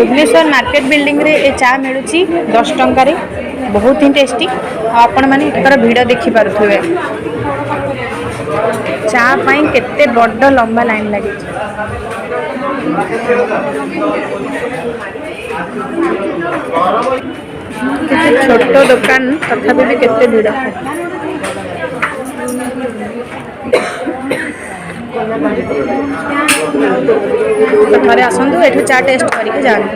Bhubaneswar market building रे ए चा मिलूँ 10 टंकार बहुत ही टेस्टी। आपण मैंने एकर भिड़ देखी पारे चा पाई केते बड़ लंबा लाइन लगी। छोट दुकान तथापि भी केते भिड़। थे आसतु एठू चा टेस्ट करके जाने।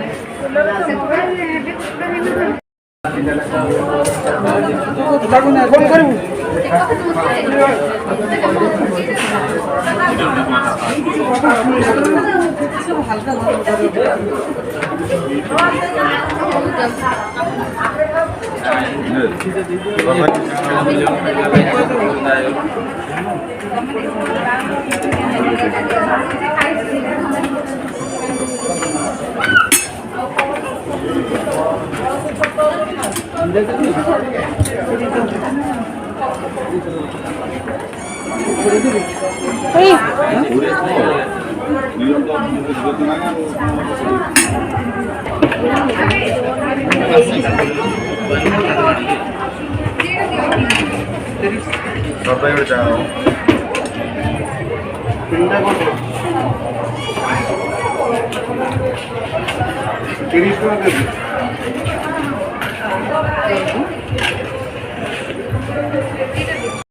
Tienes